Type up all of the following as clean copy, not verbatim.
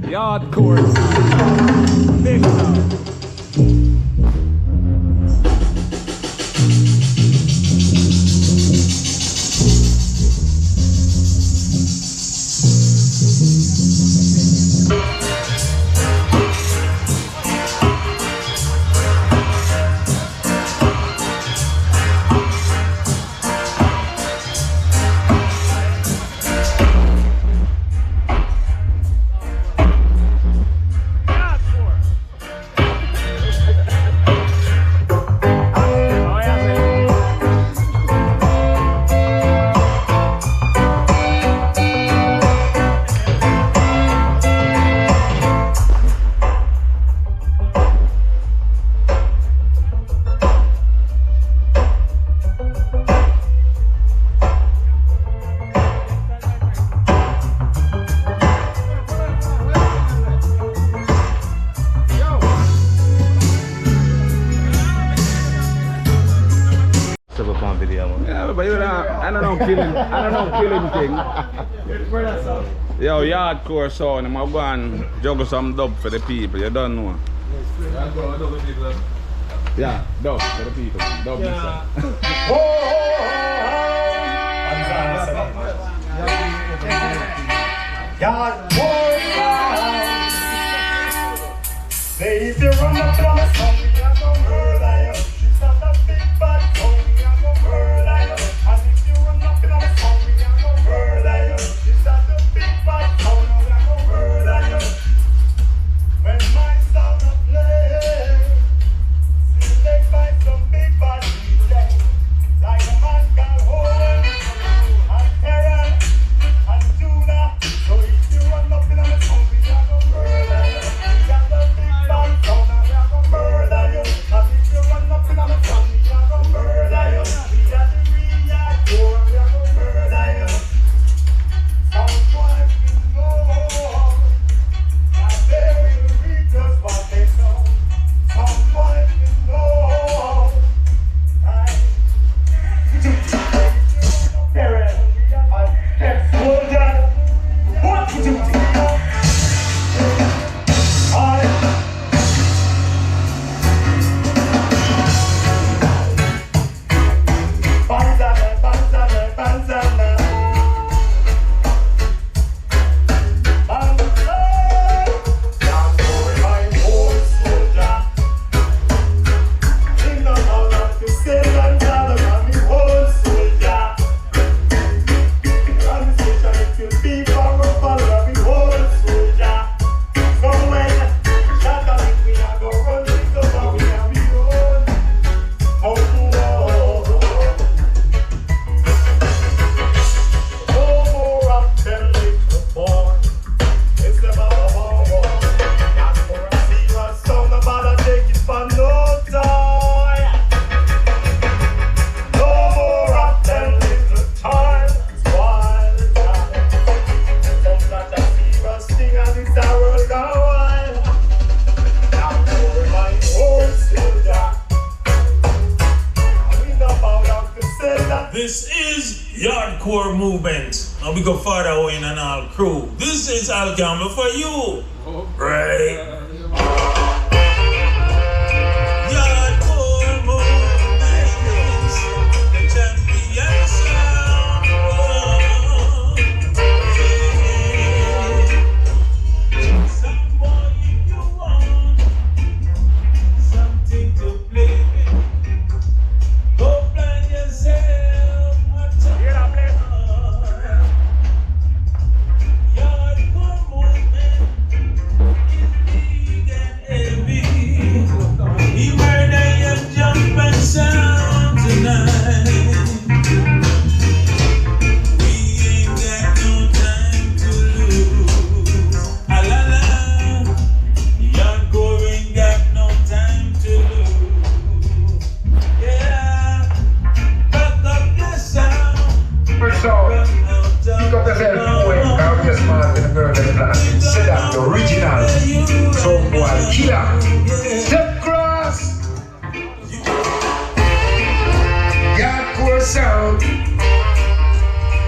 Yardcore. Big sound. I don't know killing thing. Yo, Yardcore sound, I'm going to juggle some dub for the people, you don't know. Yeah, dub for the people. Dub yeah. Yardcore, say if you run up on the song, we are gonna murder you. She's not a big bad song, we are gonna murder you. And if you run up on the song, we are gonna murder you. She's not a big bad song, we are gonna murder you. When my song play, still they fight some big bad DJ, like a man called Owen and Terrell and Judah. So if you run up in the song, we are gonna murder you. We are the big bad sound and we are gonna murder you. And if you run up in the song, we are gonna murder you. We are the real Yardcore and we are gonna murder you. Some boy will know that they will read just what they know. Some boy will know. Terrell and Soldier. What you do? This is Yardcore movement, and we go further away in an all crew. This is Algama for you, right? Yardcore movement, the champion sound. original. Some boy killer. Step cross. Yardcore sound.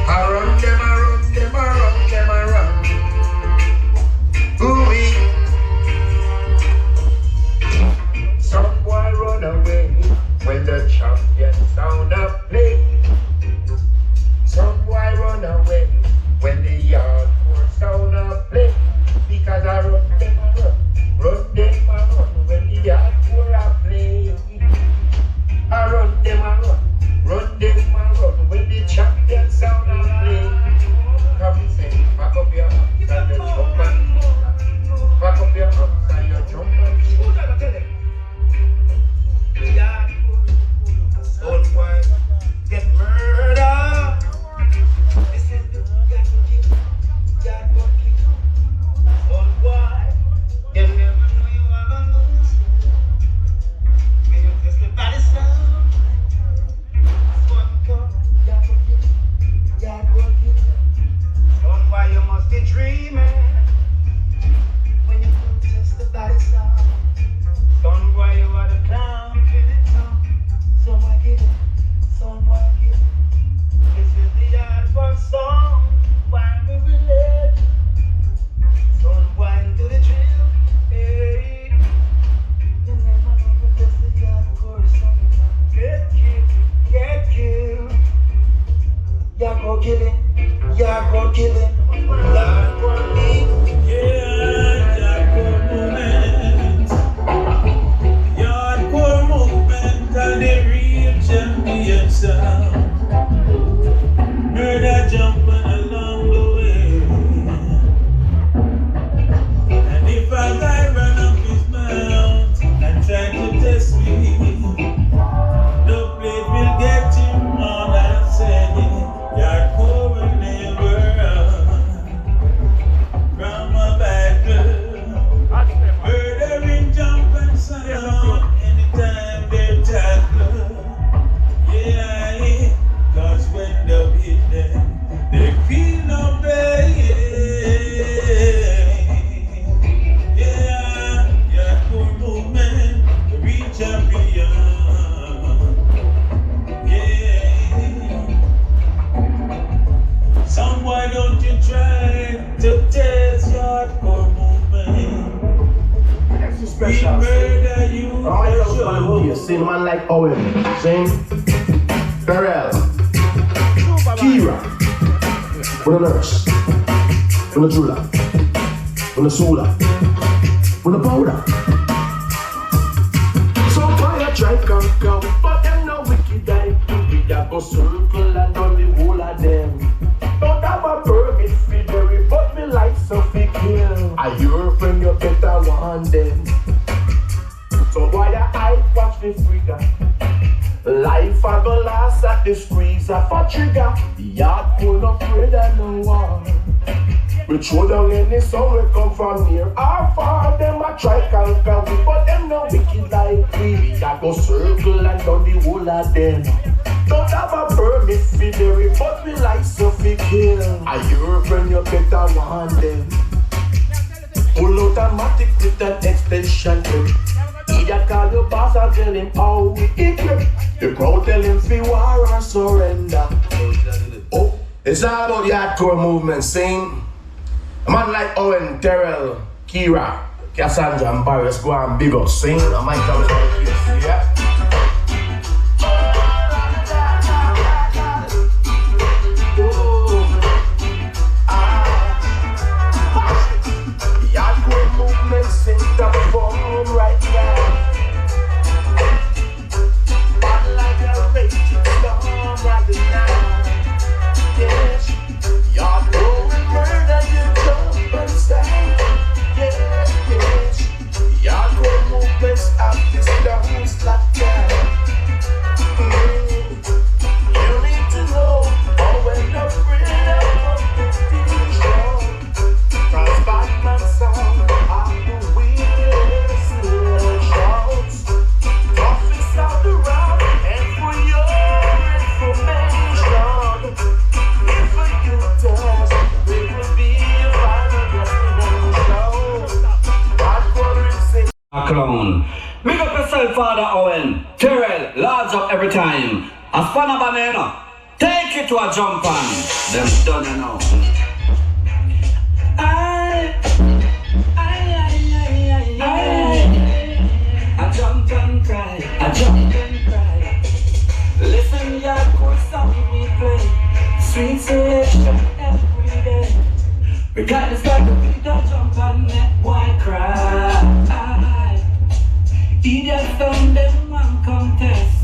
I run them, I run them, I run them, I run. Ooh-wee. Some boy run away when the champion sound up play. Some boy run away when the yardcore sound up play. Because I run them, I run them, I run when the yardcore I play. I run them, I run them, I run when the champion sound up play. Come and say, back up your hands and you jump and back up your hands and you jump and old boy get murdered. This is the yardcore kick. Old boy, you never know you are gonna lose. When you twist the body sound, one cup, yardcore kick. Old boy, you must be dreaming. When you twist the body sound, son boy, you are the clown for the town. Someone get it, someone get it. This is the yardcore song. Why we relate? Son boy into the drill. Hey, you never know that that's the yardcore song. Get killed, get killed. Yardcore killing, yardcore killing, yardcore killing. Yeah, yardcore movement. Yardcore movement and the real champion sound. Murder jumping along the way. And if a guy run up his mouth and try to test me, the plate will get him on that saying. Yardcore will never run from a battle. Murdering jump and sound anytime they tackle. Yeah, cause when they hit them, they feel no pain. Yeah, yardcore movement, the real champion. Yeah. Some why don't you try to test yardcore movement? We murder you for sure. You see man like Owen, sing, Farrell, Kira, with a nurse, with a jeweler, with a soda, with a powder. So fire try come, but them no wicked eye. We a go circle and on the whole of them. Don't have a permit for the but me like so fi kill. I hear from you better want them. So why I watch the freaker? Life I go last at the squeeze of a trigger. Yardcore no afraid of no one. We throw down any song we come from near or far. Them a try conquer we, but them no wicked like we. We a go circle and down the whole of them. Don't have a permit for the but we like so fi kill. I hear from you better want them. Full automatic with an extension clip. Idiot call your boss and tell him how we equip. The crowd tell him fi war or surrender. Oh, it's all about the hardcore movement, sing. A man like Owen, Terrell, Kira, Cassandra and Barry, let's go and big up, sing. I might come to this, yeah. Sing the form right now. Body like a raging storm right now. Yes, yardcore and murder, you don't understand. Yes, yardcore movements have this dance like clown. Big up yourself, Father Owen. Terrell, large up every time. A span of banana. Take it to a jump on. Them done you know. I jump and cry. I jump and cry. Listen, YARDCORE song we play. Sweet selection every day. Regardless of the beat, I jump and make boy cry. Idiots from them man contest.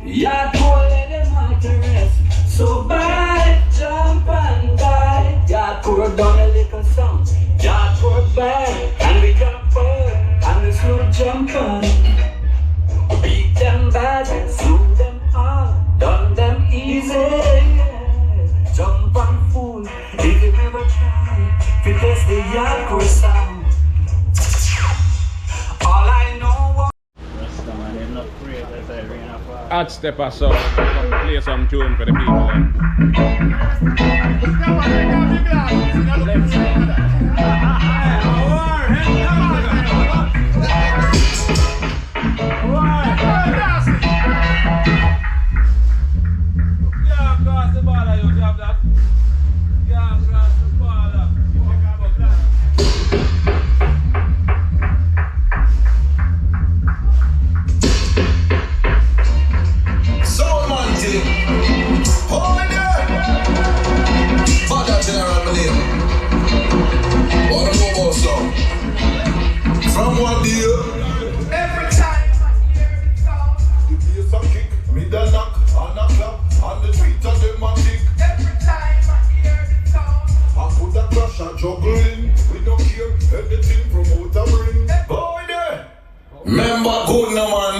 YARDCORE let them all to rest. So bye, jump and die. YARDCORE done a little song. YARDCORE bye, and we jump on, and we slow jump on. Beat them bad, slew them all, done them easy. Jump and fool, if you ever try to test the YARDCORE sound. All I know was At STEPPA, so play some tune for the people. From what deal? Every time I hear the song, the bass a kick, me the knock, and a clap, and the tweet of them a tick. Every time I hear the song, I put a crush and juggling. We don't care anything promote a ring. Boy there. Remember good no man.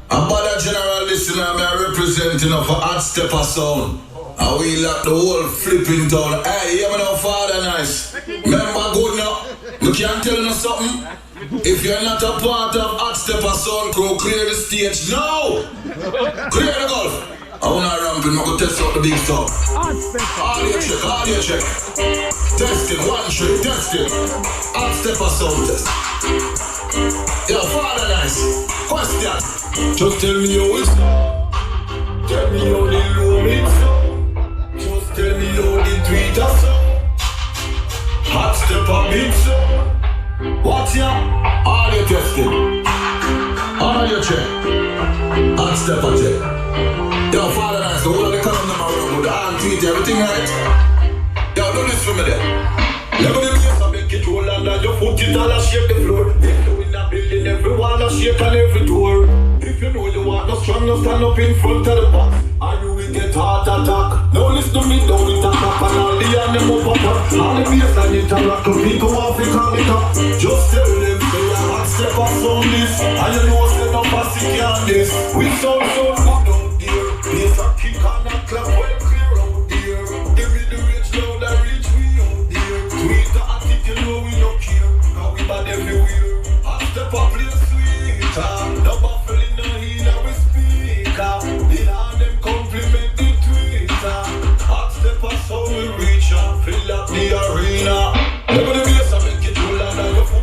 About a general listener, me a representing of a hot STEPPA sound. And we lock the whole flipping town. Hey, you know Father nice. Remember good now. We can't tell you something. If you're not a part of hot STEPPA sound crew, clear the stage now. Clear the golf. I wanna ramping, I'm gonna test out the big stuff. Audio check. Testing, 1 3, testing. Hot STEPPA sound test. Yo, Father nice. Question. Just tell me how it's. Tell me how the room is. Just tell me how the Twitter so. Hot STEPPA beat so. What's ya? Audio testing. Audio check. Hot STEPPA check. Yo, Father nice, the whole of the column them around with the hand tweet, everything right? Yo, do this for me then. Level the bass and make it roll and your foot it all and shake the floor. If you in a building, everyone a shake on every door. If you know you want no strong, you stand up in front of the box. And you will get heart attack. Now listen to me, down it a clap and all the hand them up a top. All the bass and it a rock up, people want to call it up. Just tell them, say a hot STEPPA sound this. And you know say no passy can this. We sound so good out there. Bass a kick and a clap well clear out there. Give me the rich loud and reach we out there. Tweet the article, know we no care. Cause we bad everywhere. Hot STEPPA play sweeter. No buffalo no healer we speaker. The hand them compliment the Twitter. Hot STEPPA sound we reach and fill up the arena. Never the bass and make it roll and your foot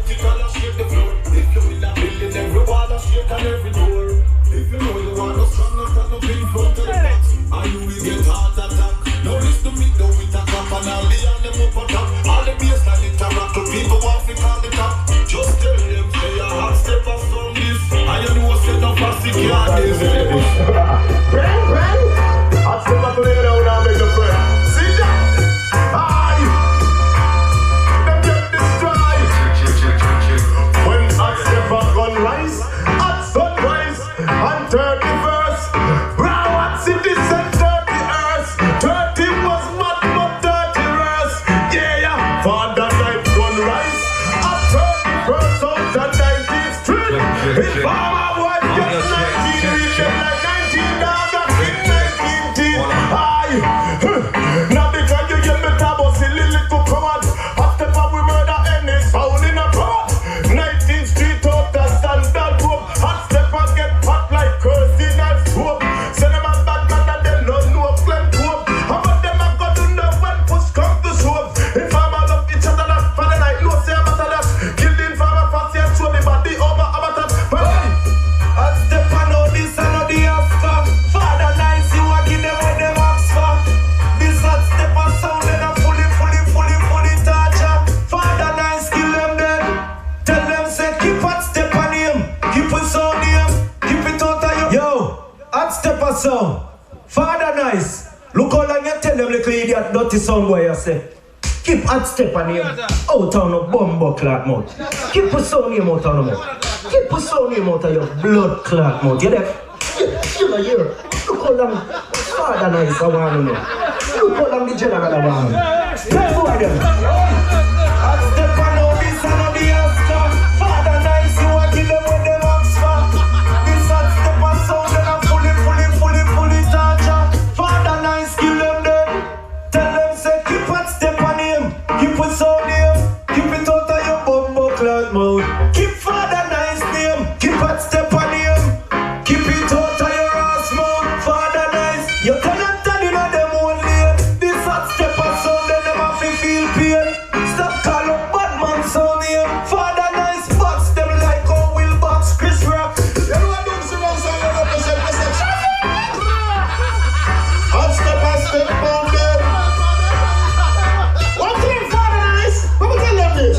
that dirty sound boy you say. Keep hot step on him out on a bumbo clot mouth. Keep a sound name out on the mouth. Keep a sound name out of your blood clot mouth. You there? You know here. Look how long Father Nice I want to know. Look how long the general I want to know. Let's go again. Hot step on all this and all the Oscar. Father Nice you want to give them what them ask for. This hot step on sound and I'm fully torture. Father Nice kill them dead. Tell them say keep hot step on him. Keep it sound name. Keep it out of your bumbo cloud mouth. Keep Father Nice name. Keep hot step on him. Keep it out of your ass mouth. Father Nice. You cannot tell in them own lane. This hot step on sound then them have to feel pain. Stop call up bad man sound name. Father Nice box them like how will box Chris Rock. You know what don't see no sound like represent perception. Hot step and step on them. What thing, Father Nice? Let me tell them this.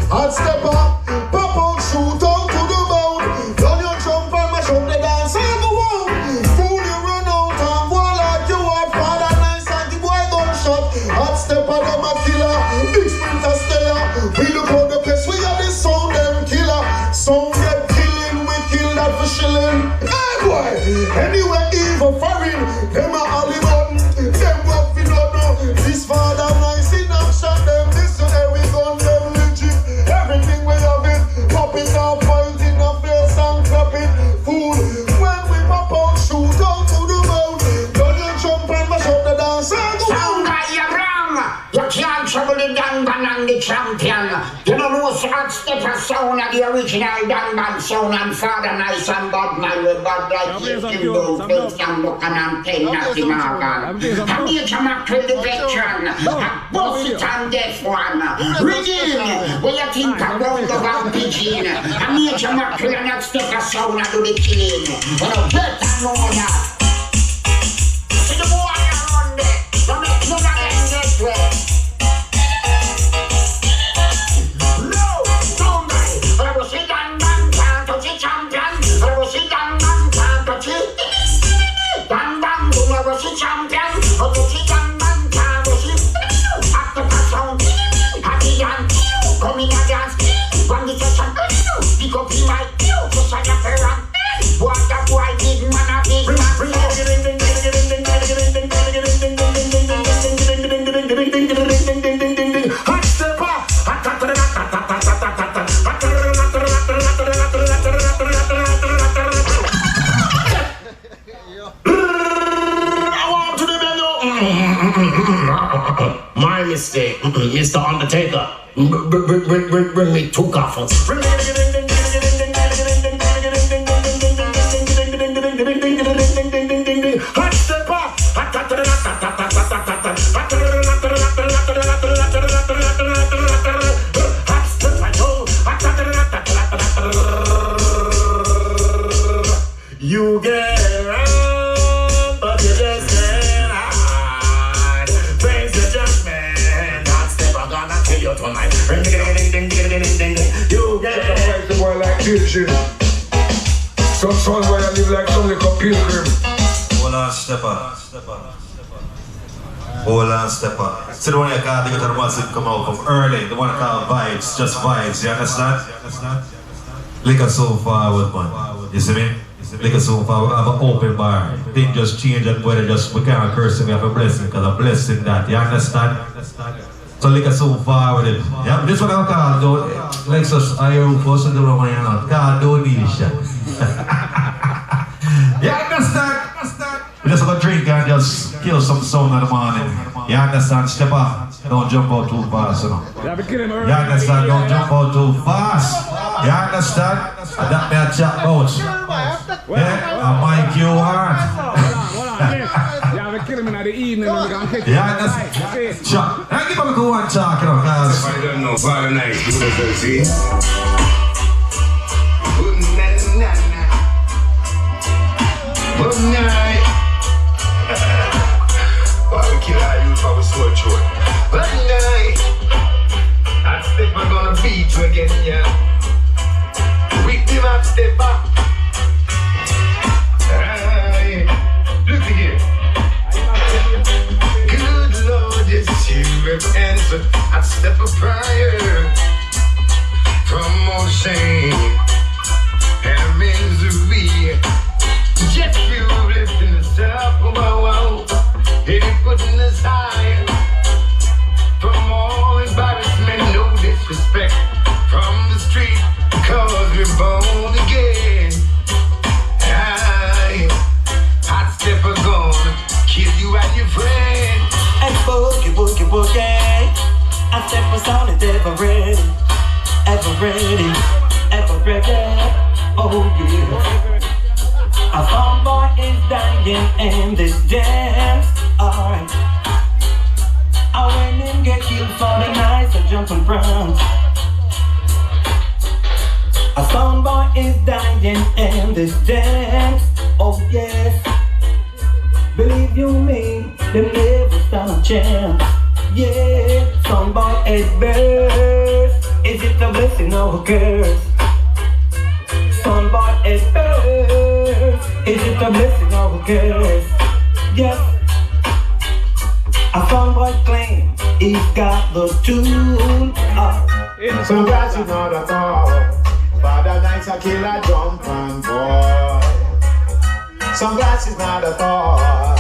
Hot step up, pop out, shoot out to the mouth. Run your jump and mash up the dance and go out. Fool you run out and go like you are. Father Nice and the boy gun shot. Hot step on them a killer. Big sprinter stayer. We look out the place we are the sound them killer. Sound get killing, we kill that for shilling. Hey boy, anyway evil foreign. Them a Hollywood, them what we don't know. This Father Nice in action, them this every gun them legit. Everything we have it, pop it off, point in the face and clap it. Fool, when we pop out, shoot out to the mouth. Don't you jump and mash up the dance and go Sound guy, you're wrong. You can't trouble the Danban and the champion. You don't know hot stepper sound of the original Danban sound and Father Nice and Bad Man with bad like you can do. Face and look and ten at the marker. A major mackerel the veteran. A boss it on death one. Ring in. What you think a round about pigeon? A major mackerel and hot stepper sound of the killing. But a better know that. See the boy around there. Don't make none of them get wet. No, don't die. I was a Danban, can't touch it, champion. I was a Danban, can't touch it. Danban, I was a champion. I was a Danban, can't touch it. After the sound, happy and coming a dance. One the session, pick up the mic, just like a parent. What the boy did, man, a big man. hot stepper. I want to the menu. My mistake, Mr. Undertaker. Bring me two coffins. Hot stepper. You get around, but you just can't hide. Face the judgment. Hot stepper gonna kill you tonight. You get Fight the boy like pilgrim. Some son boy I live like some little pilgrim. Hold on, stepper. Hold on, stepper. See the one you call the guitar massive come out from early. The one I call vibes, just vibes. You understand? Liquor so forward, man. You see me? Liquor so forward. We have an open bar. Things just change and whether just we can't curse him. We have a blessing because I'm blessing that. You understand? So liquor so forward. Yeah, this one I call though. Like us, I hear first and the one you know. Call donation. You understand? We just have a drink and just kill some sound in the morning. You understand? Step up. Don't jump out too fast, you know. You understand? Don't jump out too fast. You understand? That me a chat about. Yeah? I mind you hard. You have to kill him in the evening when we can catch him. You understand? Sure. I give him a go and talk, you know, cause I don't know, Father Nice, you know what I'm saying? Good night. Why we kill our youth for we sword throat? Good night. Hot stepper gonna beat you again, yeah. With the hot stepper. Aye. Look again. Good Lord, sound is ever ready, ever ready, ever ready. Oh yeah. A song boy is dying in this dance. Alright. I when him get killed for the night, so jump and prance. A song boy is dying in this dance. Oh yes. Believe you me, they never stand a chance. Yeah, song boy is burst. Is it a blessing or a curse? Song boy is burst. Is it a blessing or a curse? Yes. A song boy claim he's got the tune. Some guys is not at all. Father nights I kill a jump and boy. Some guys is not at all.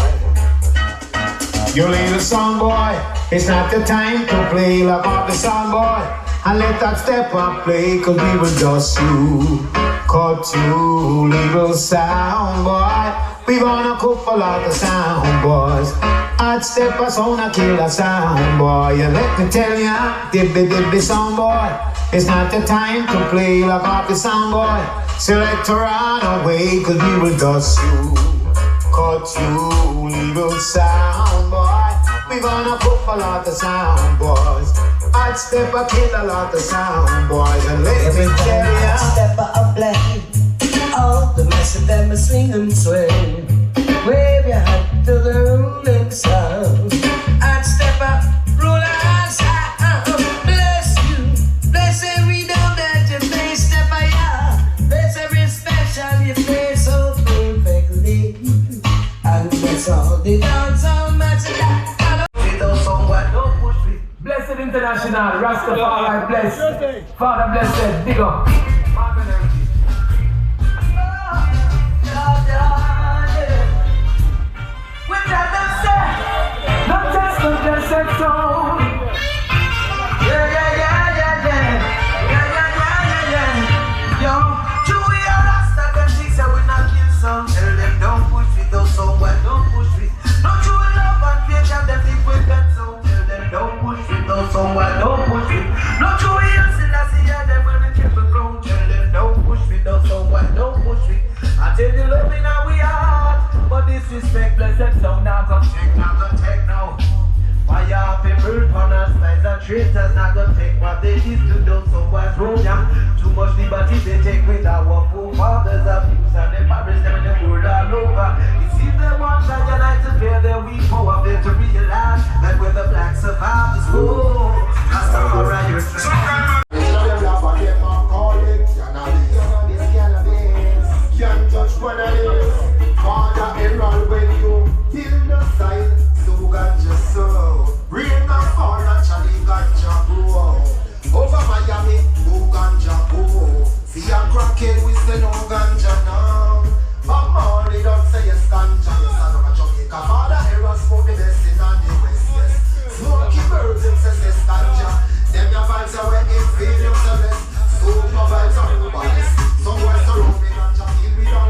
You little song boy, it's not the time to play like off the song boy. And let that step up play, cause we will just you. Cut you, little sound boy. We gonna couple of the sound boys. I'd step us on a killer sound boy. And let me tell ya, dibby sound boy. It's not the time to play like off the sound boy. Select to run away, cause we will dust you. Cut you, little sound boy. We gonna couple of the sound boys. I'd step a kill a lot of sound boys. And let me tell ya, STEPPA a play. All the mess of them are swing and sway. Wave your hat to the rolling sound. I'd step up, roll our sound. Bless you, bless every down that you play. STEPPA, yeah. Bless every special you play so perfectly. And bless all the dance so much that Blessed International, Rastafari bless. Father blessed, big up. With that say, Not just the blessed soul. yeah. Yo, Chewy or Rasta, them things that we not kill some. Tell them don't push it, those so what, don't push it. No true love and faith, and them think we got so. Tell them don't push it, those so what, don't push it. No true heals in the sea, and them when we triple crown. Tell them don't push it, those so what, don't push it. I tell you love in our heart, but disrespect blessed sound now go check, now go take now. Why are people on us, spies and traitors not gonna take what they used to do, so what's wrong, yeah? Too much liberty they take with our forefathers abuse and they perish them in the world all over. It seems they want that unite to fear their weak power, fail to realize that we're the black survivors. Whoa, that's the alright, you're trying. Can't touch one of this. Father Errol when you till the side. So ganja so. Rain and fall naturally ganja grow. Over Miami, no ganja go. See a crackhead we say no ganja now. But Marley don't say yes ganja. Yes I know a Jamaica. Father Errol smoke the best in the West, yes. Smoky birds him says yes ganja. Them your vibes are where it feel themselves. So my vibes are nobody's. Some boys are roaming ganja.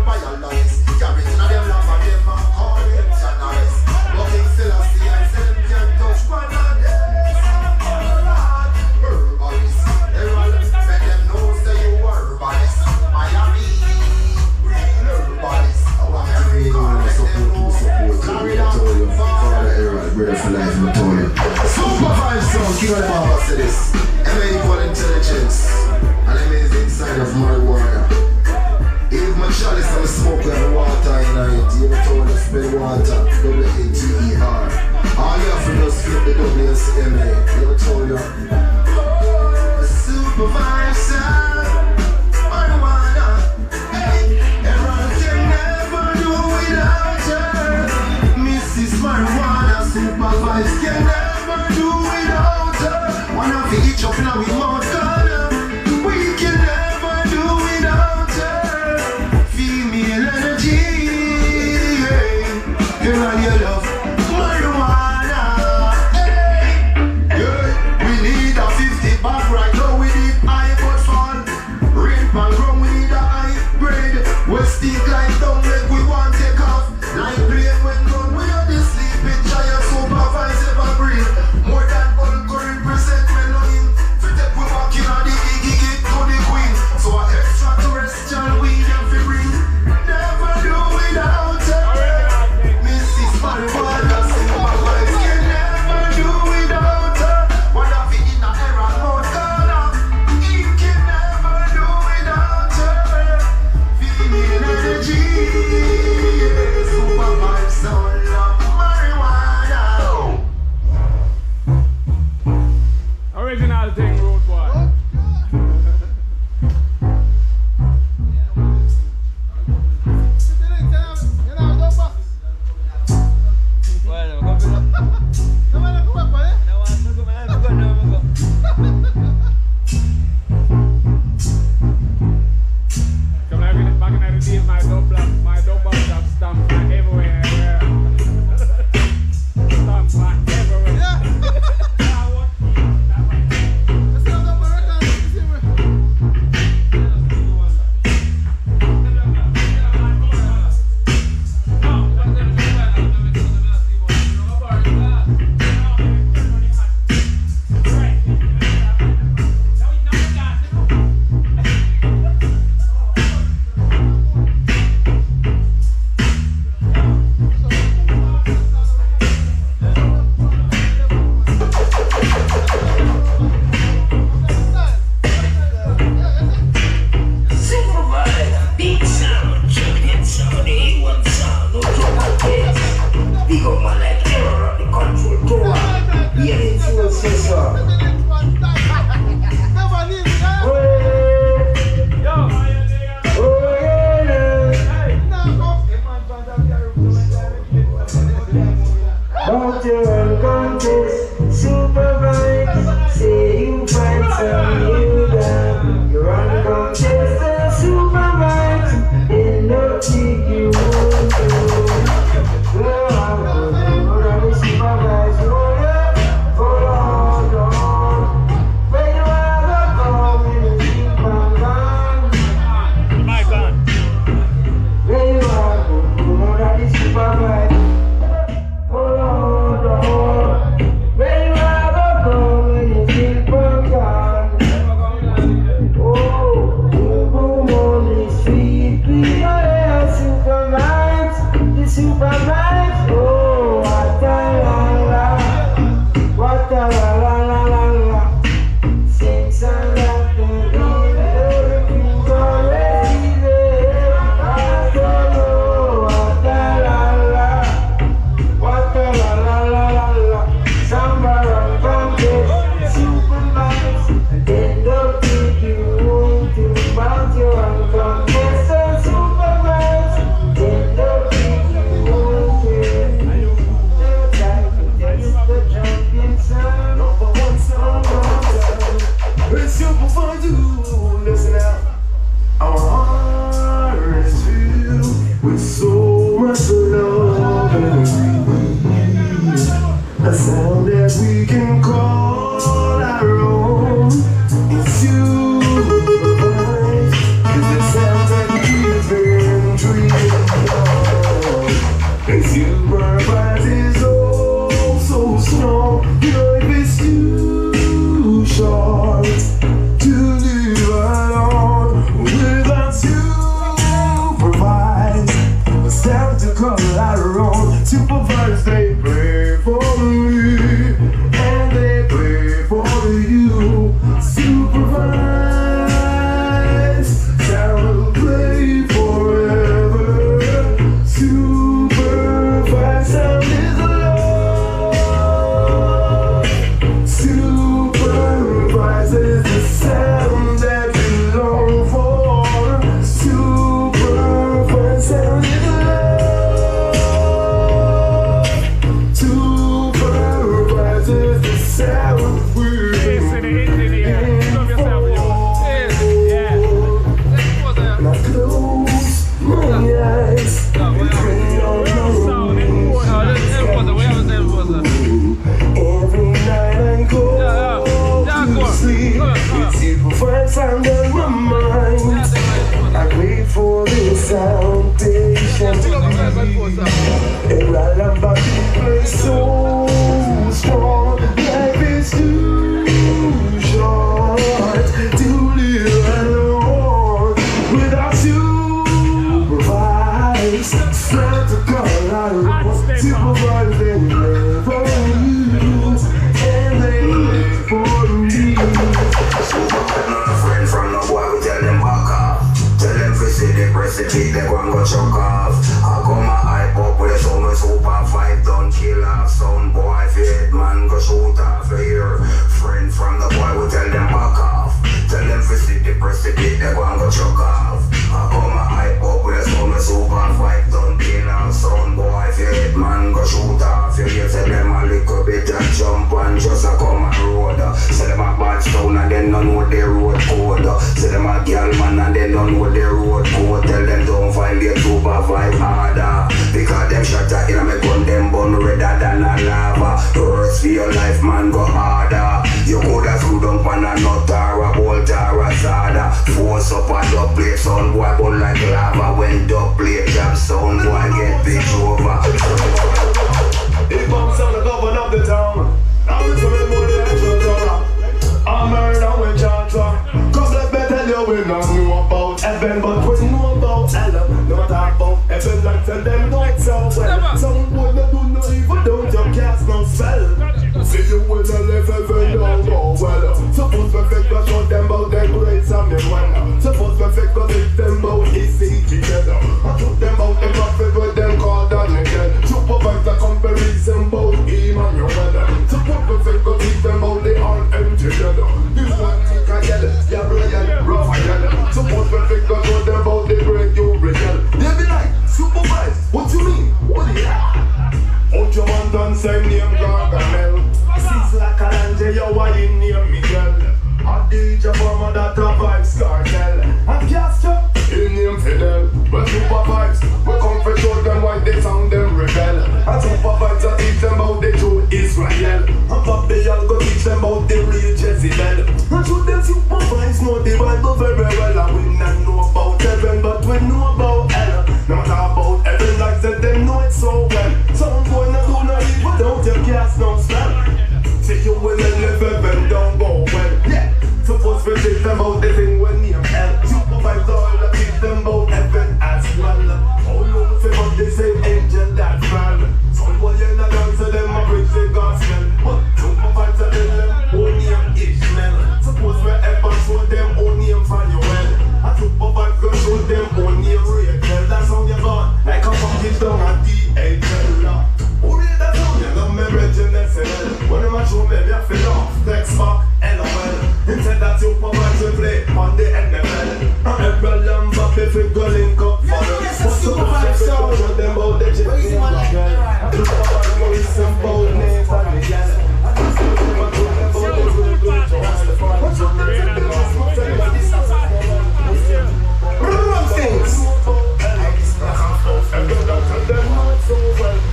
By your lies, carry in a them love and them and call it Janice. Walking still I see and say them can't touch one of this. Herbalist, make them know say you herbalist. Miami, real herbalist. Our America, make them know. Carry on, Father Errol, brother for life, Matoya. Supervised sound, king of the Baba said this. Medical intelligence, and amazing side of marijuana. If my chalice and smoke like water in it, you ever told us spell water, W-A-T-E-R. All you have to do is flip the W-S-M-A. You ever told you? Supervisor, marijuana. Hey, everyone can never do without her. Mrs. Marijuana, supervisor can never do without her. One of each up in our mouth corner. We can never do without her. Female energy, yeah. Girl, you love marijuana, hey. Yeah. We need a 50 bag right now. We need iPod fun. Rain pan ground, we need a hybrid. We stick like down like we want take off. Like plane when gun, we are the sleeping giant. Supervise ever breathe. More than 100% melon in song on my mind. I wait for the sound patiently. And I love my people so strong. Life is too short to live alone without supervise. Strength to call out, supervise them for you, and they live for me. So my friend from the boy, we tell them back off. Tell them to see the press the cheek, they go and go choke off. I come my hype up with a summer super fight, don't kill off. Sound boy, if you hit man, go shoot off here. Friend from the boy, we tell them back off. Tell them to see the press the cheek, they go and go choke off. I come my hype up with a summer super fight, don't kill off. Sound boy, if you hit man, go shoot off. You hear tell them a little bit and jump and just a come and road. Say them a bad stone and then don't know the road code. Say them a girl man and then don't know the road code. Tell them don't violate supervise harder. Because them shot at in me gun, them bun redder than a lava. The rest for your life man go harder. You coulda threw down pan a nut or a bolt or a soda. Force up a dub plate, sound boy burn like lava. When dub plate jab, sound boy get bitch over. It bumps on the governor of the town. Now it's a bit more than a I'm murder with Chantra. Cause let me tell you, we don't know about heaven, but we know about hell. No talk about heaven, like tell them know it so well. Some boy that do no evil, don't you cast no spell. See you will live heaven, don't go well. Suppose me fake go show them about them great and them well. Suppose me fake go teach them about easy together. I took them out the prophet with them called Daniel. Supervise the comparison about him and your weather. Suppose me fake go teach them about the all-empty together. This one think I get it, yeah, Brian, rough I get it. Suppose me fake go show them about the great you rebel. They be like, supervise, what you mean? What the hell? Out your man done same name Gargamel. Six like a lanje, you are in name Miguel. A DJ former that a vibes cartel. And Castro, in name Fidel. We supervise, we come for show them why they sound them rebel. And supervise to teach them about the true Israel. And Babylon go teach them about the real Jezebel. And show them supervise know the Bible very well. And we not know about heaven, but we know about hell. No matter about heaven, like said them know it so well. Some boy not do no evil, don't you cast no spell. Say you will live heaven, don't go well. Yeah, suppose we teach them about the thing when you hell. Supervise all the teach them about heaven as well. Oh no, say about the same angel that fell. Some boy you not dance to them, I preach the gospel. But supervise to them, own name Ishmael. Suppose we ever show them own name Fanuel. I supervise go show them own name Rachel. That's how you gone, like a pumpkin down at DHL. Who read that song? You love me, Reggie, when them a show me, me a feel off. Text back, LOL. Instead that you supervise we play on the NFL. Every lumber, if we go link up for them. What's the perfect show? Show them about the chicken and the girl. I just want to know it's some bold names and the yell. I just want to know about the good What's up, run things.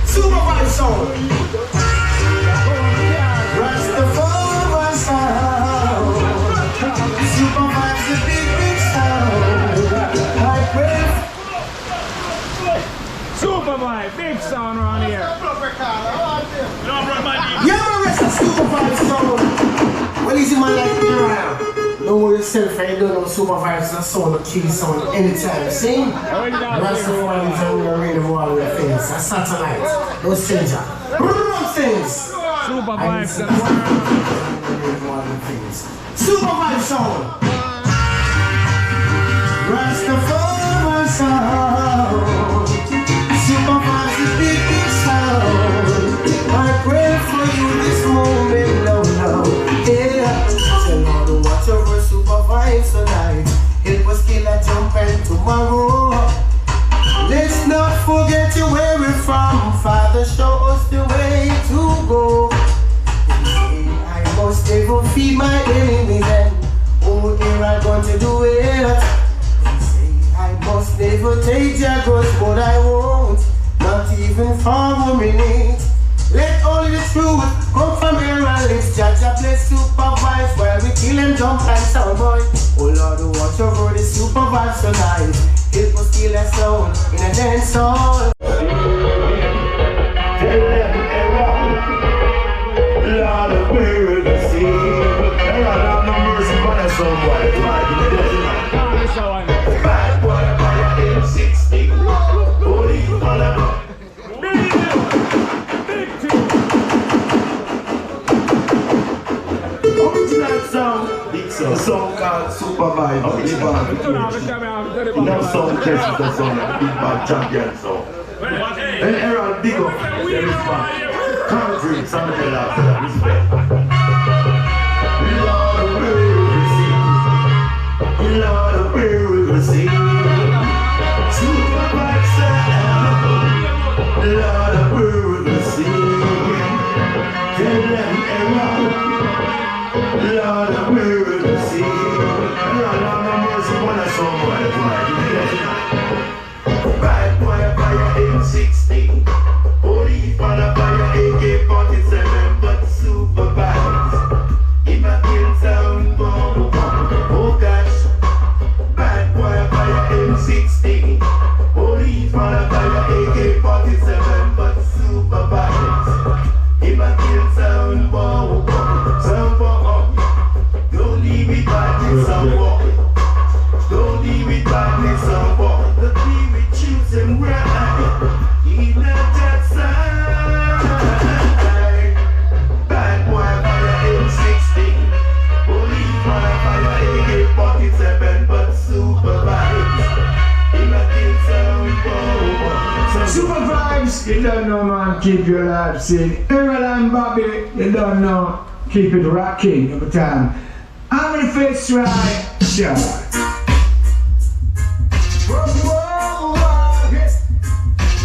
Supervise song. Rastafari sound. Supervise the big sound. I pray. Supervise, big sound around here. Yeah, rest of supervise sound. Well, easy man like me around. Don't worry yourself, I don't know supervise the sound or kill sound anytime. See? Rastafari is on the radio wall with things. A satellite. No stranger. Run things. Supervise the Supervise sound. Rastafari sound. Supervise the big sound. I pray for you this moment, love, love. Yeah. Tell all the whatever supervise tonight. Help us kill a jump and tomorrow. Let's not forget where we're from. Father, show us the way to go. I must never feed my enemies and oh, here I'm going to do it. I must never take their goods, but I won't, not even for a minute. Let only the truth come from here and let's judge a place supervise while we kill Excellent jump and sound boy. Oh Lord, watch over the super vibe so nice. It was still a sound in a dance hall. Tell them error. Lord of world to see. Error, have no mercy on us, some boy. Right in the desert. Bad boy, fire M60. Holy follow. Original sound. Big sound. Song called Super Vibe. No song test the song. Big bad champion song. And error, big up. There is one. Concrete, somebody laughs at that. Respect. Lord of world, Lord of world, Super Vibe sound. Lord of world, tell them error. Lord of world, Lord have no mercy on us, some boy. Bad boy, fire M60. Holy father, fire AK-47, but super vibes. In my kill sound bomb. Oh gosh. Bad boy, fire M60. Holy father, fire AK-47, but super vibes. In my kill sound bomb. Sound bomb. Don't leave it badness, sound bomb. Don't leave it badness, sound bomb. The team we choose and right. In that side. Bad boy, fire M60. Police fire, AK-47, but super vibes. In my kill sound bomb. Super vibes, you don't know man, keep your life sing. Errol and Bobby, you don't know, keep it rocking every time. How many face right? Sure. Whoa, whoa, whoa, hit.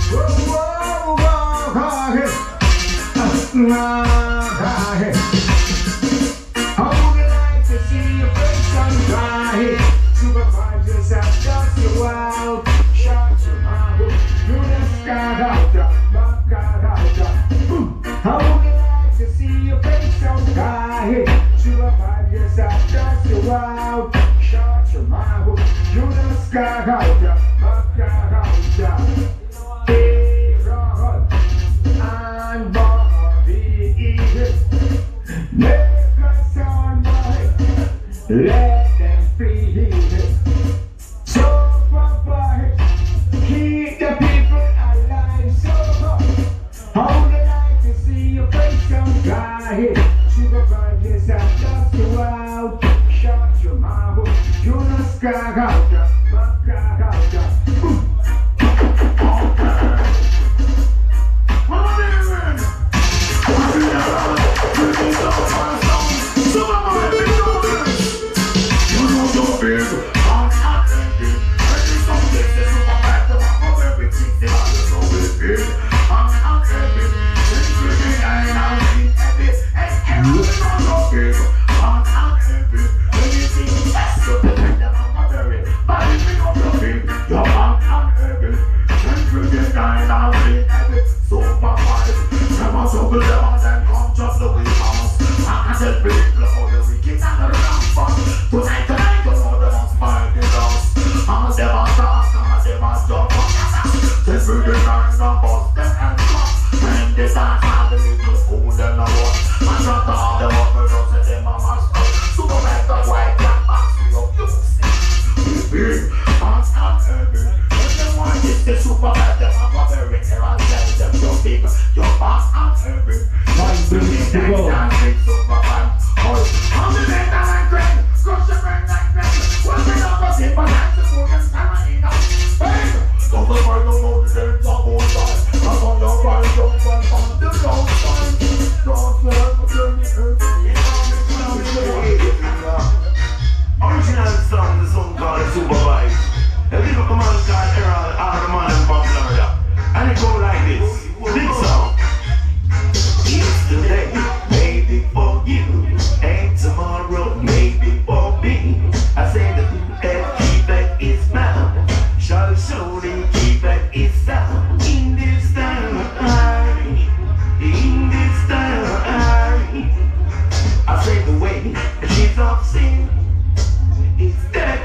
Whoa, whoa, whoa, hit. Hit. How would you like to see your face on dry? Super vibes, just have just your wild. Shot your mouth. You just got out, back out. How would you like to see your face on dry? Super vibes, just have just your wild. Shot your mouth. You just got out, back out. Hey, roll and Bobby eat. Make a sound boy. Let them feel it. Super boy, keep the people alive. So how would you like to see your face on guy? Super boy, just have just you out. Shut your mouth. You just got out. Back out. Bad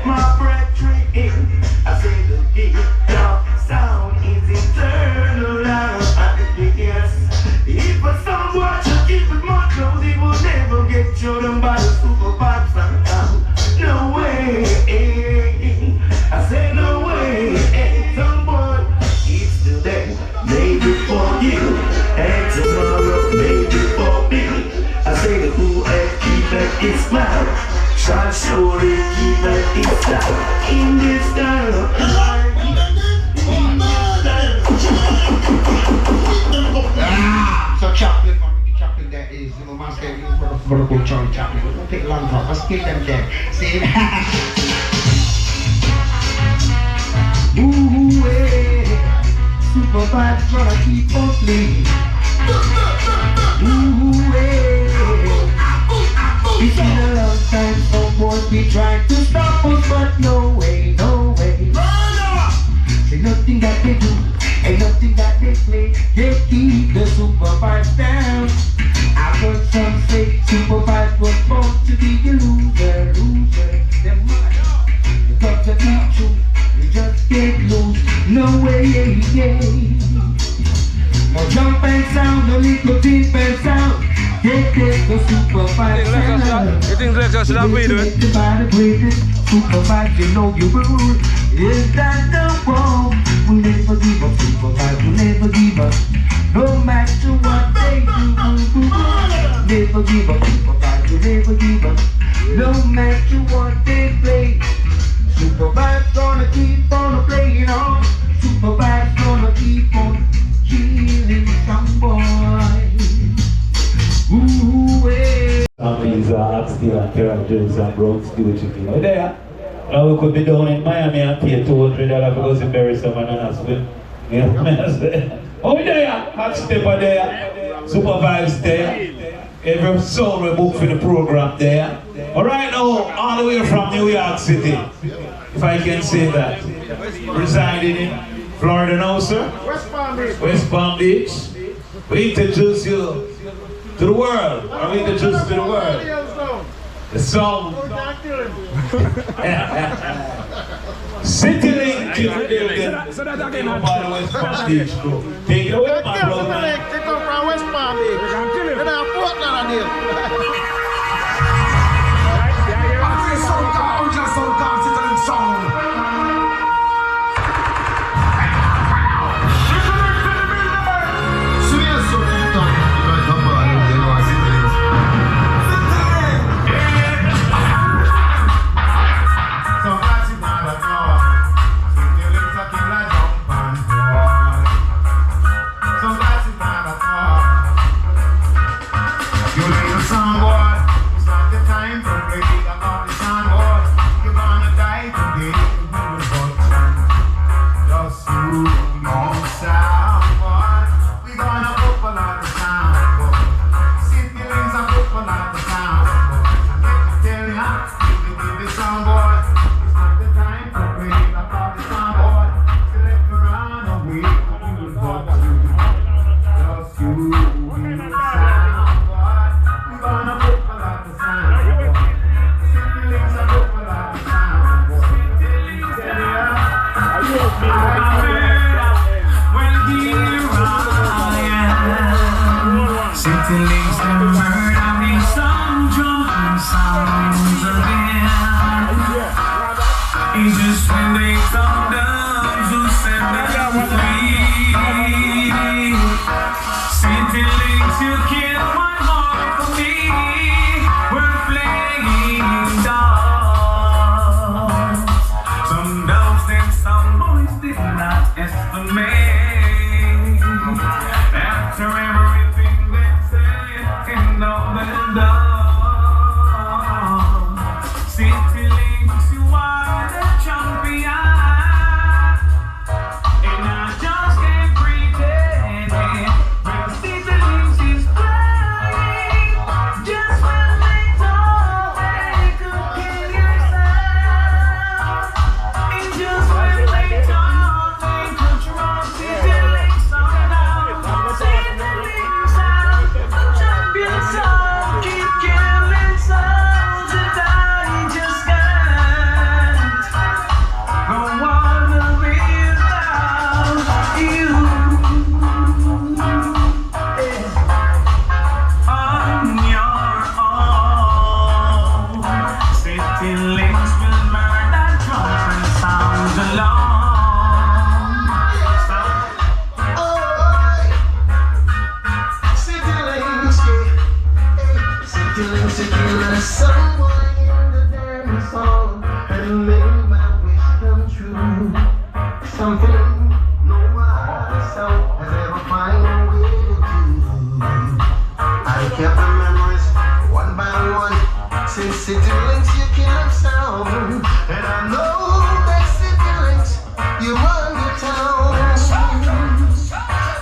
my brethren. I say the gift of sound is eternal. Yes, if a song watch and keep it more close, it will never get chosen by the super pop sound. No way, I say no way. Someone is still there, maybe for you, and tomorrow maybe for me. I say the fool and keep it his smile, shall surely keep it his style in this style of life. So chocolate, chocolate that is, you know, my favorite vertical chocolate. It don't take long time. Let's get them there. See? Ooh, super vibes gonna keep on playing. Ooh, it's been a long time, some boys be trying to stop us, but no way, no way. Say nothing that they do, ain't nothing that they play. They keep the super vibes down. I've heard some say super vibes was born to be a loser. Them mind, because the truth, you just get loose. No way, no jump and sound, no little deep and sound. Get the super vibes sound. You think Lexus should have played it? Super vibes, you know you rule. Is that the wrong? We'll never give up, super vibes, we'll never give up. No matter what they do, never give up, super vibes, we'll never give up. No matter what they play, super vibes gonna keep on playing on. Super vibes gonna keep on killing some boys. Ooh, These are upstairs characters and Bronx Gucci. You know, there. Now we could be down in Miami and pay $200 because we bury someone else with. You know what I'm saying? Oh, there, hot stepper there, super vibes there, every soul we book for the program there. All right now, all the way from New York City, if I can say that, residing in Florida now, sir. West Palm Beach. We introduce you to the world. Or we introduce you to the world. The song. City Link in the building. So that again, West Palm Beach, bro. Take it away, my brother. They come from West Palm Beach. They're not Portland, deal. and make my wish come true. Something no other soul has ever find a way to do. I kept the memories one by one. Since city links you can't sound, and I know that city links you run the town.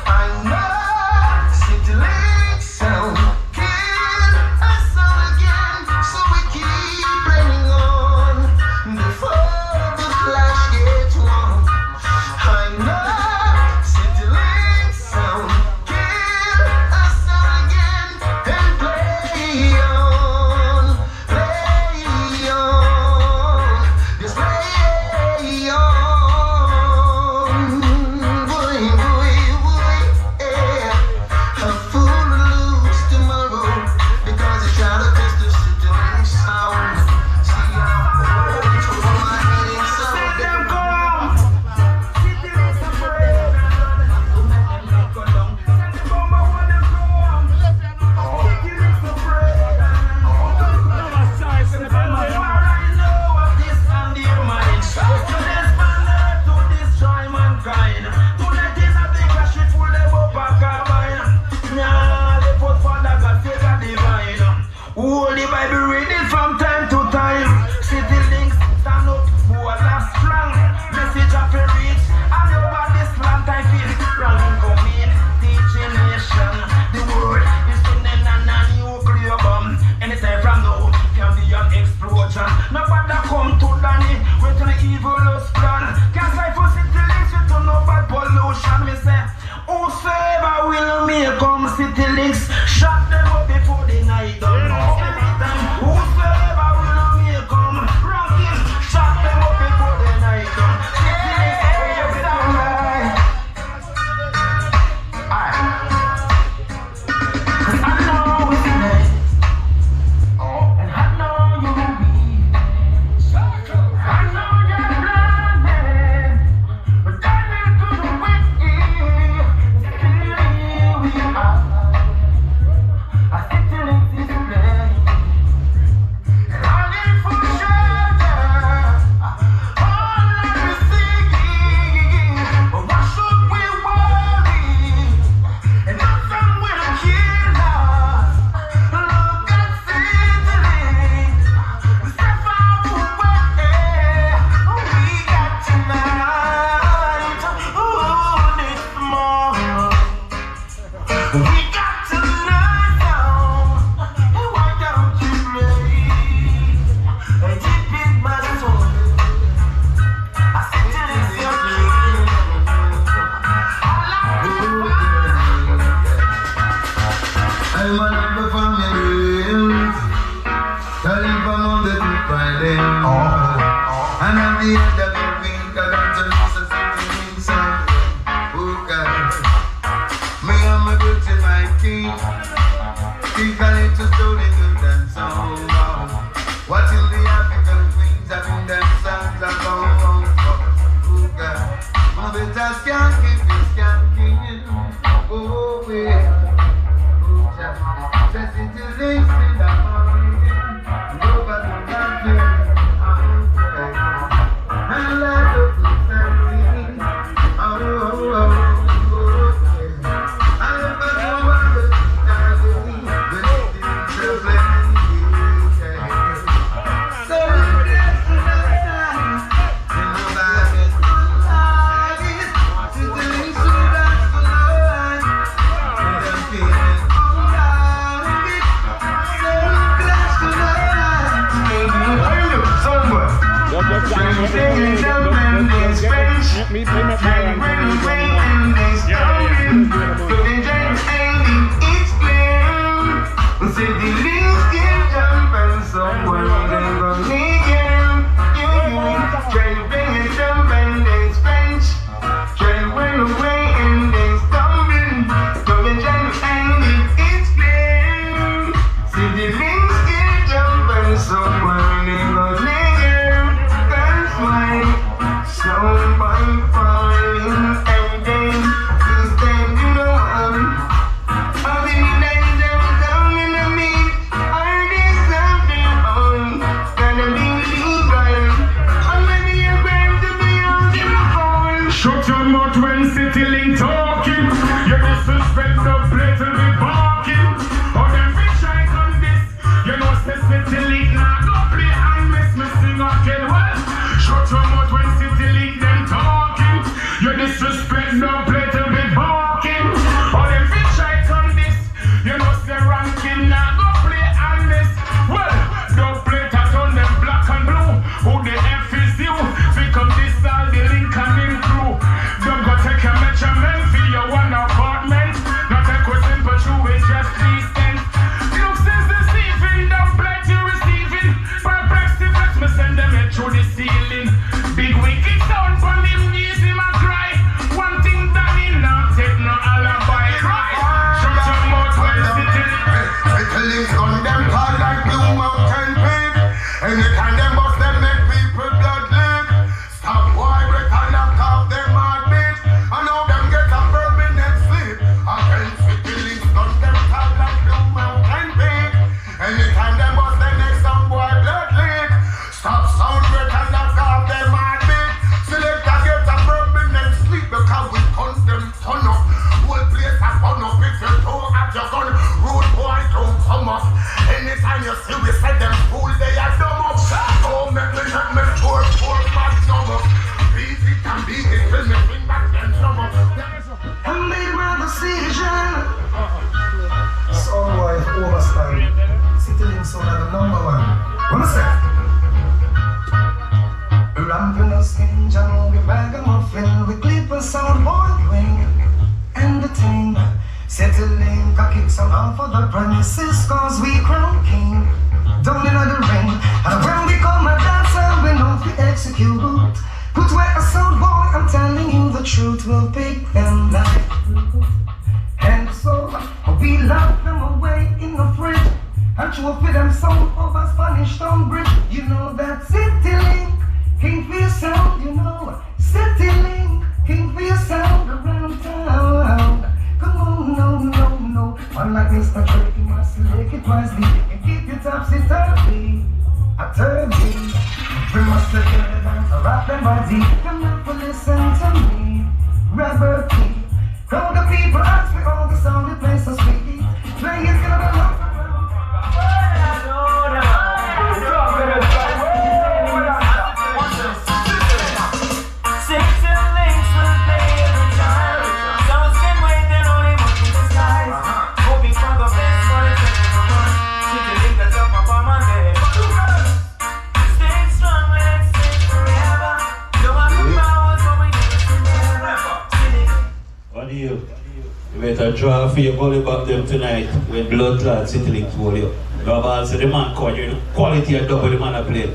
I know city links sound kill us all again, so we keep running on before the flash gets warm. I know city links sound kill us all again and play on, just play on. Boy, boy, boy, yeah. I'm full of lose tomorrow because you try to test the city links sound. See how it's over my head and sound. Let them come. City links are afraid. Don't let them go down. Send the bomber when they come. City links are afraid. I know of this and their mind. To this man, to destroy mankind. Tonight is a big crash, we full them up a carbine. Nah, they put Father God, take a divine. Hold the Bible, read it from time to time. City links, stand up, bold and strong. Message of a reach, all over this land I feel. Wrong coming, teaching nation. The world is turning on a nuclear bomb. Anytime from now, can be an explosion. Nobody come to Danny, wait till the evil plan. Can't fight for city links, we turn no bad pollution. Me say, whosoever will me come city links, shut them up before the night done. Whosoever will me come, ranking, shut them up before the night done. City links, where you stand right? Cause I know it's late, and I know you will be. I know you're blinded, but I need to do with you. Here we are. I sit till it's display, and I need for shelter. All I can see, but why should we worry? And nothing will kill us. Look at Sicily. We step out away. We got tonight. Oh, this morning. We got tonight now. And why don't you play? And deep in my soul, I sit till it's your dream. I like to find. I'm an number from your dreams. Telling from Monday to Friday. And at the end of the week, I got to listen to something inside. Oh God, me and my beauty, my king. Think I need to story to dance on. Watching the African queens having them songs about. Oh God, my bitches can't keep this, can't keep. Oh yeah. Just it is links in the morning. Nobody can hear. And like a piece of green. Oh, oh, oh, oh, yeah. I never know what the things are doing. But it's still plenty, yeah. So it's tonight. And nobody's alive. Just the links to dance tonight. And I'm feeling So your skin, John, we ragamuffin, we clip a sound boiling, entertain, settling, kick some off for the premises, cause we crown king, down in the ring, and when we come a dancer, we know we execute, put away a sound boy, I'm telling you the truth, we'll pick them live, and so, we lock them away in the fridge, and you with them sound over Spanish Town Bridge. You know that City Link, King for your sound, you know. City Link, King for your sound around town. Come on, no. One like Mr. Drake, you must make it wisely and keep your topsy-turvy. A turvy. We must get it down to rock them body. Come up and listen to me. Robert P. Crowd the people ask me all the sound, the place so sweet. Play it, get it up. You better draw for your body back them tonight when blood clot City for you. You have also the man called you, quality of double the man a play.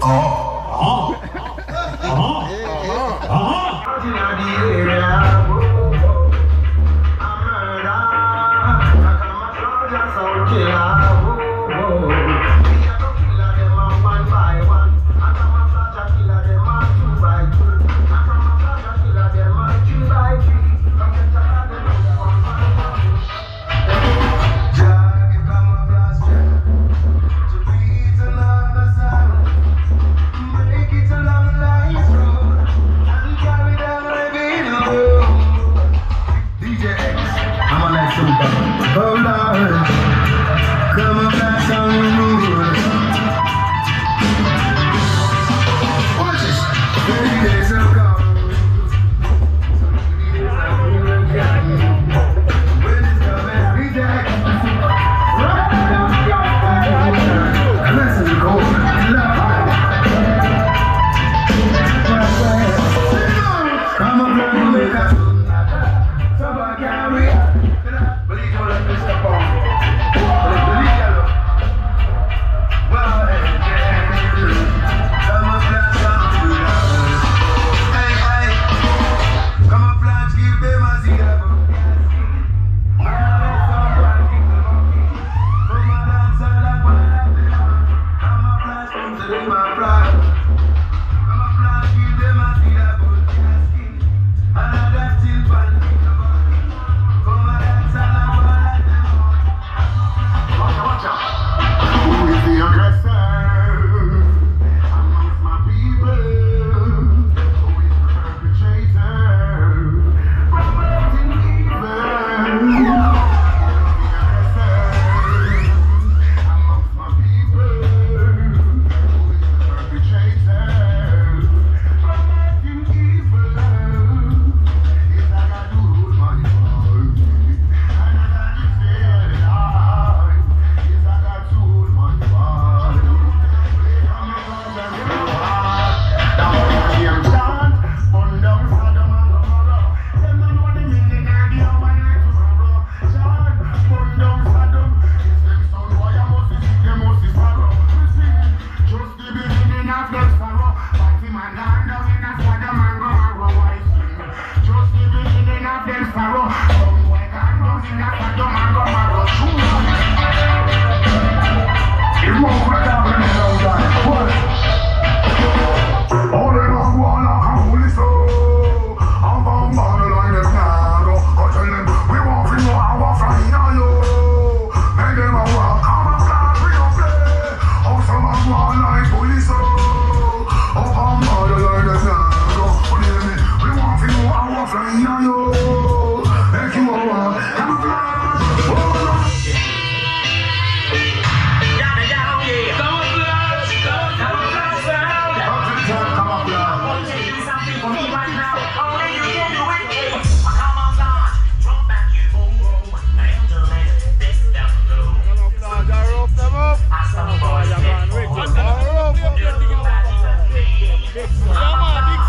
Big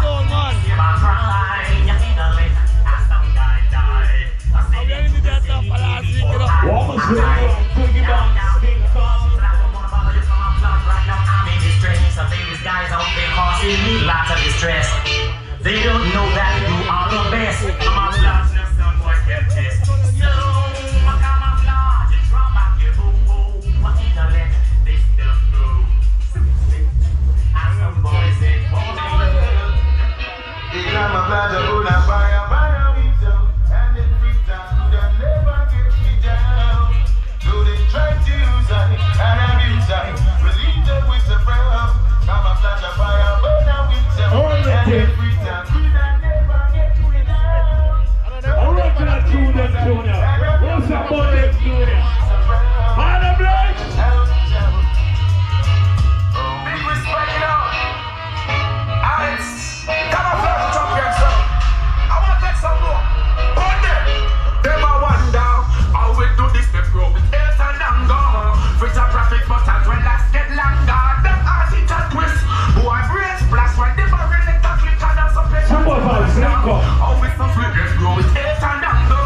sound, man. I'm getting into that stuff for last week, you know. What was going on? Boogie Box, King Kong. I'm in distress. Some these guys out there causing me lots of distress. They don't know that you are the best. Camouflage, no some boy can test. So, my camouflage, you drop back your boom. My intellect, this stuff go. And some boys say, The camouflage of good and fire with you. And in free time, could never get me down. So they try to use I and abuse I. Believe them with the brown. Camouflage of fire with you. And in free time, could never get me down. Original Junior Junior. What's up on them Junior? Harlem Blake. Big respect, you know. Alex, camouflage champion, sir. I want to take some more. On them. Them a wonder how we do this. They grow with hate and anger. Fit a profit, but as well as get longer. Them ass it a twist. Boy, brains blast when they barrel it a click and a supply. Supervise, Zenko. How we some sweet, they grow with hate and anger.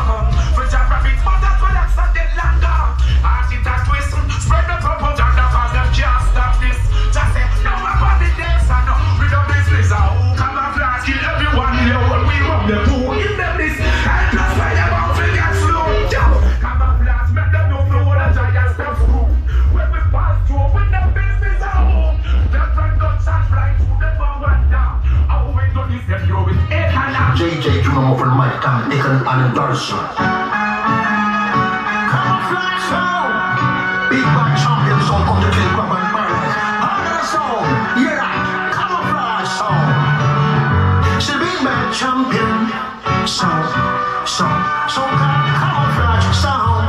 Fit a profit, but as well as get longer. Ass it a twist. Spread the propaganda cause them can't stop this. Just say, no about the dance and no. We don't business. Oh, camouflage kill everyone. You know what we want them to give them this. And just like them out to get slow. Camouflage make them know what a giant step through. When we pass through with them business at home. Just like gunshots flying through the forward down. How we do this them you with eight and a JJ Juno Muffin Mike Tam Deacon and Darcy. Camouflage sound. Big bad champion sound come to kill crab and paradise. Harder sound. Yeah, camouflage sound. She big bad champion sound. So camouflage sound.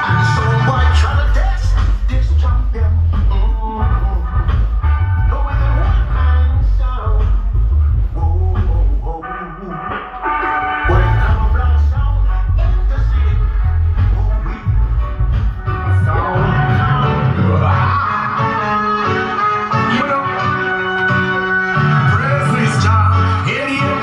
And so boy try to test this champion. No with the one kind sound. Whoa. When camouflage sound, the scene. You know, praise this child, in the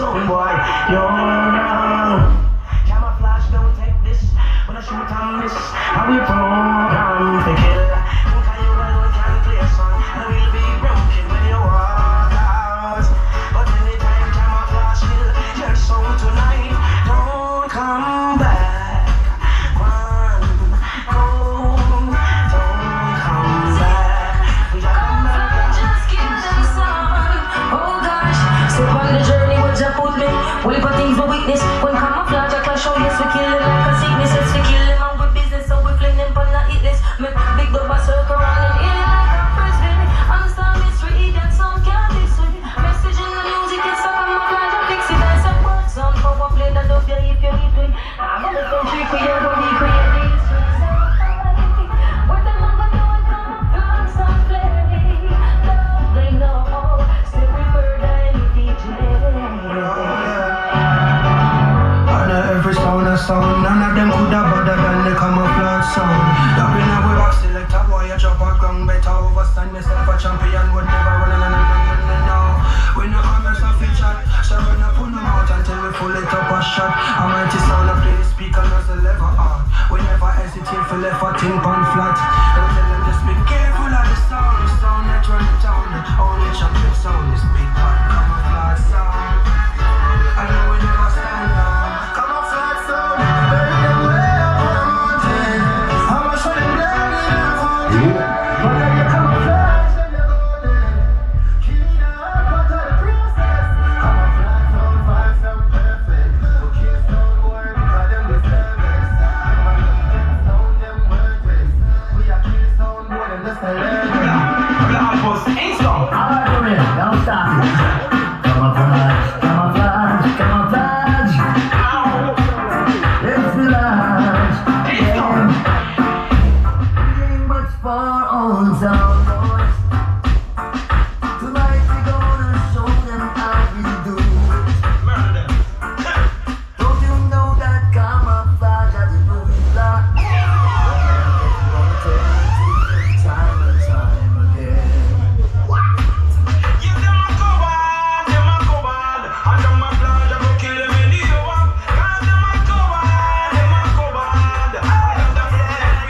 sound boy. Yo, camouflage don't take this. When I shoot on this, I will program to kill. Think I you alone can play a song, and I will be broken when you walk out. But anytime camouflage kill your soul tonight, don't come back. One, don't come back. We got camouflage, just kill them son. Oh gosh, step on the journey what you put me. Only for things we witness. When camouflage I clash, oh yes we kill it like a sickness. Yes we kill them and we business, so we fling them on the hit list. Make big double circle around them in like a frisbee. Understand mystery, that song can't be sweet. Message in the music, it's a camouflage, I fix it. I said words on power play that up here if you need to. I'm gonna go trick with you, don't be creative. What them gonna do and camouflage some play. They know, say we murder any DJ. And every sound a sound, none of them could have better than the camouflage sound. Up in a way back selector, boy, you drop a ground better. Overstand yourself a champion, would never run no. We no comments of each chat, so run up on them out until we pull it up a shot. A mighty sound of play the speaker as a lever art. We never hesitate for left a tin pan flat. And tell them just be careful of the sound that run the town. The only chocolate sound is big bad camouflage sound. I know we never stand down. Camouflage sound, bury them way up on the mountain. I'ma show them blood in the fountain. But then you camouflage and you go there. Killing the heart part of the process. Camouflage sound find some perfect. But kill sound boy because them the service. Sound them worthless. We are kill sound boy them the celebs. Blast was instant. Alright, don't stop it. Camouflage, camouflage, camouflage. It's the large. Ain't much for own sound boys. Tonight we gonna show them how we do it. Don't you know that camouflage has a movie lot? Gonna take it time and time again. Yeah, them a go bad, and them a flash, I go kill them in the up. Cause them a go bad, and them the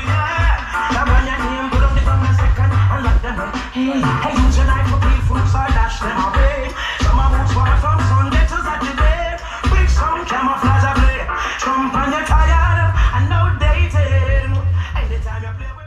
yeah. Now run your name, put up the gun a second, and let them know. Hey, use your knife for play food, so dash them away. Some of us want from Sunday to Saturday. Big sound camouflage I play. Trump and you're tired and outdated. Anytime you play with